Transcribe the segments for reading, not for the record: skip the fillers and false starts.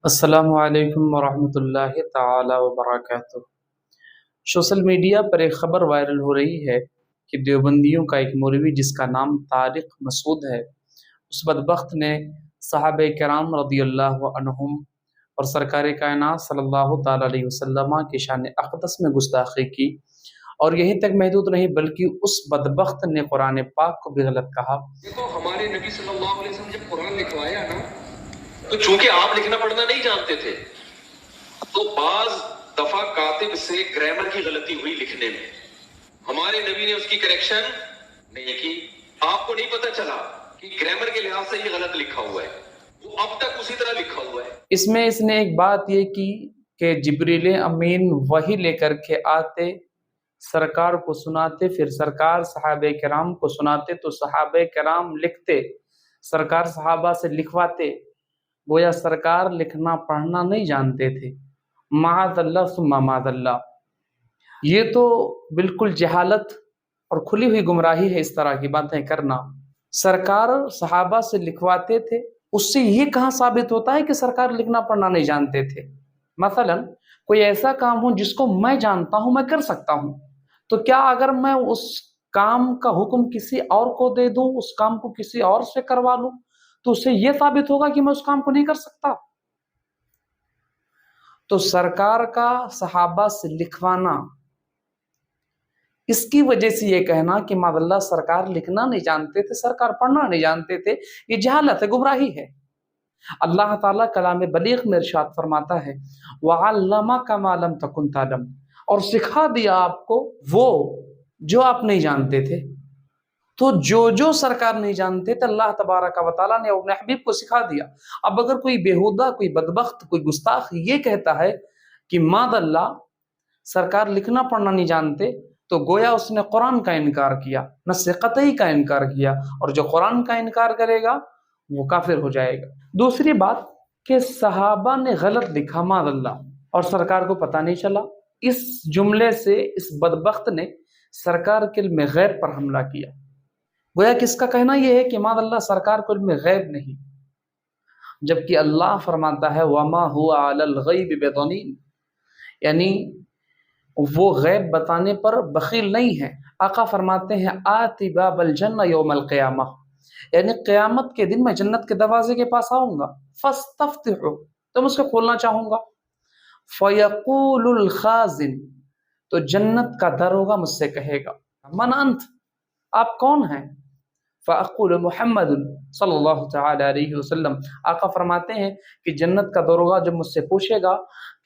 السلام علیکم ورحمۃ اللہ تعالی وبرکاتہ۔ سوشل میڈیا پر ایک خبر وائرل ہو رہی ہے کہ دیوبندیوں کا ایک مولوی جس کا نام طارق مسعود ہے، اس بدبخت نے صحابہ کرام رضی اللہ عنہم اور سرکار کائنات صلی اللہ تعالی علیہ وسلم کی شان اقدس میں گستاخی کی، اور یہیں تک محدود نہیں بلکہ اس بدبخت نے قرآن پاک کو بھی غلط کہا۔ دیکھو، ہمارے نبی صلی اللہ علیہ وسلم جب قرآن لکھوایا نا، تو چونکہ آپ لکھنا پڑھنا نہیں جانتے تھے، تو بعض دفعہ کاتب سے گرامر کی غلطی ہوئی لکھنے میں، ہمارے نبی نے اس کی کریکشن نہیں کی۔ آپ کو نہیں پتا چلا کہ گرامر کے لحاظ سے یہ غلط لکھا ہوا ہے، وہ اب تک اسی طرح لکھا ہوا ہے۔ اس میں اس نے ایک بات یہ کی کہ جبریل امین وہی لے کر کے آتے، سرکار کو سناتے، پھر سرکار صحابہ کرام کو سناتے، تو صحابہ کرام لکھتے، سرکار صحابہ سے لکھواتے، گویا سرکار لکھنا پڑھنا نہیں جانتے تھے۔ معاذ اللہ ثم معاذ اللہ، یہ تو بالکل جہالت اور کھلی ہوئی گمراہی ہے اس طرح کی باتیں کرنا۔ سرکار صحابہ سے لکھواتے تھے، اس سے یہ کہاں ثابت ہوتا ہے کہ سرکار لکھنا پڑھنا نہیں جانتے تھے؟ مثلا کوئی ایسا کام ہو جس کو میں جانتا ہوں، میں کر سکتا ہوں، تو کیا اگر میں اس کام کا حکم کسی اور کو دے دوں، اس کام کو کسی اور سے کروا لوں، تو اس سے یہ ثابت ہوگا کہ میں اس کام کو نہیں کر سکتا؟ تو سرکار کا صحابہ سے لکھوانا، اس کی وجہ سے یہ کہنا کہ معاذ اللہ سرکار لکھنا نہیں جانتے تھے، سرکار پڑھنا نہیں جانتے تھے، یہ جہالت ہے، گمراہی ہے۔ اللہ تعالیٰ کلام بلیغ میں ارشاد فرماتا ہے وَعَلَّمَكَ مَا لَمْ تَكُنْ تَعْلَمْ، اور سکھا دیا آپ کو وہ جو آپ نہیں جانتے تھے۔ تو جو سرکار نہیں جانتے تھے، اللہ تبارک و تعالیٰ نے اپنے حبیب کو سکھا دیا۔ اب اگر کوئی بےہودہ، کوئی بدبخت، کوئی گستاخ یہ کہتا ہے کہ معاذ اللہ سرکار لکھنا پڑھنا نہیں جانتے، تو گویا اس نے قرآن کا انکار کیا، نص قطعی کا انکار کیا، اور جو قرآن کا انکار کرے گا وہ کافر ہو جائے گا۔ دوسری بات کہ صحابہ نے غلط لکھا معاذ اللہ اور سرکار کو پتہ نہیں چلا، اس جملے سے اس بدبخت نے سرکار کے علم غیب پر حملہ کیا۔ گویا کس کا کہنا یہ ہے کہ معاذ اللہ سرکار کو علم غیب نہیں، جبکہ اللہ فرماتا ہے وَمَا هُوَ عَلَى الْغَيْبِ بِضَنِينٍ، یعنی وہ غیب بتانے پر بخیل نہیں ہے۔ آقا فرماتے ہیں آتی باب الجنہ یوم القیامہ، یعنی قیامت کے دن میں جنت کے دروازے کے پاس آؤں گا، فاستفتحوا، تو میں اس کو کھولنا چاہوں گا، فیقول الخازن، تو جنت کا دروگا مجھ سے کہے گا من انت، آپ کون ہیں؟ فاقول محمد صلی اللہ تعالی علیہ وسلم، آقا فرماتے ہیں کہ جنت کا دروگا جب مجھ سے پوچھے گا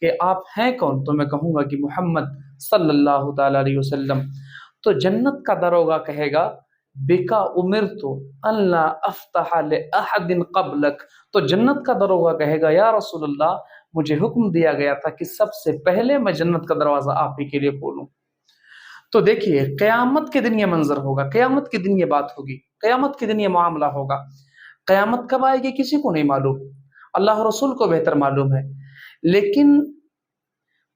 کہ آپ ہیں کون، تو میں کہوں گا کہ محمد صلی اللہ تعالی علیہ وسلم، تو جنت کا دروگا کہے گا بکا امرت ان لا افتح لاحد قبلک، تو جنت کا دروگا کہے گا یا رسول اللہ مجھے حکم دیا گیا تھا کہ سب سے پہلے میں جنت کا دروازہ آپ ہی کے لیے کھولوں۔ تو دیکھیے قیامت کے دن یہ منظر ہوگا، قیامت کے دن یہ بات ہوگی، قیامت کے دن یہ معاملہ ہوگا۔ قیامت کب آئے گی کسی کو نہیں معلوم، اللہ رسول کو بہتر معلوم ہے، لیکن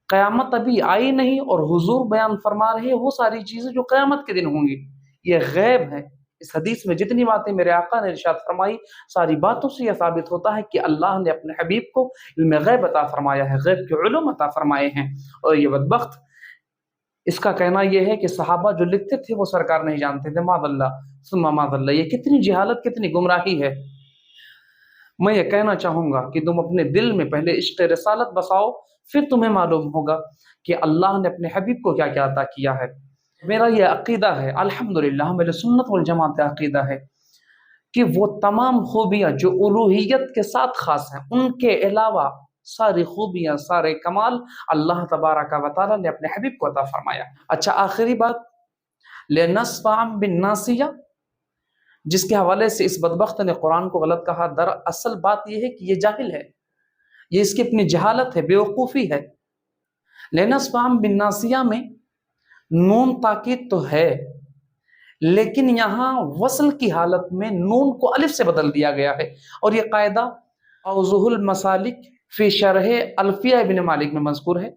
قیامت ابھی آئی نہیں، اور حضور بیان فرما رہے ہیں وہ ساری چیزیں جو قیامت کے دن ہوں گی، یہ غیب ہے۔ اس حدیث میں جتنی باتیں میرے آقا نے ارشاد فرمائی، ساری باتوں سے یہ ثابت ہوتا ہے کہ اللہ نے اپنے حبیب کو علم غیب عطا فرمایا ہے، غیب کے علوم عطا فرمائے ہیں۔ اور یہ بدبخت اس کا کہنا یہ ہے کہ صحابہ جو لکھتے تھے وہ سرکار نہیں جانتے تھے، معاذ اللہ ثم معاذ اللہ، یہ کتنی جہالت، کتنی گمراہی ہے۔ میں یہ کہنا چاہوں گا کہ تم اپنے دل میں پہلے عشق رسالت بساؤ، پھر تمہیں معلوم ہوگا کہ اللہ نے اپنے حبیب کو کیا کیا عطا کیا ہے۔ میرا یہ عقیدہ ہے، الحمدللہ میرے سنت والجماعت کا عقیدہ ہے کہ وہ تمام خوبیاں جو الوہیت کے ساتھ خاص ہیں، ان کے علاوہ ساری خوبیاں، سارے کمال اللہ تبارک و تعالیٰ نے اپنے حبیب کو عطا فرمایا۔ اچھا آخری بات، لِنَصْفَعًا بِالنَّاسِیَةِ، جس کے حوالے سے اس بدبخت نے قرآن کو غلط کہا، دراصل بات یہ ہے کہ یہ جاہل ہے، یہ اس کی اپنی جہالت ہے، بیوقوفی ہے۔ لِنَصْفَعًا بِالنَّاسِیَہ میں نون تاکید تو ہے، لیکن یہاں وصل کی حالت میں نون کو الف سے بدل دیا گیا ہے، اور یہ قاعدہ اوضح المسالک فی شرح الفیہ ابن مالک میں مذکور ہے۔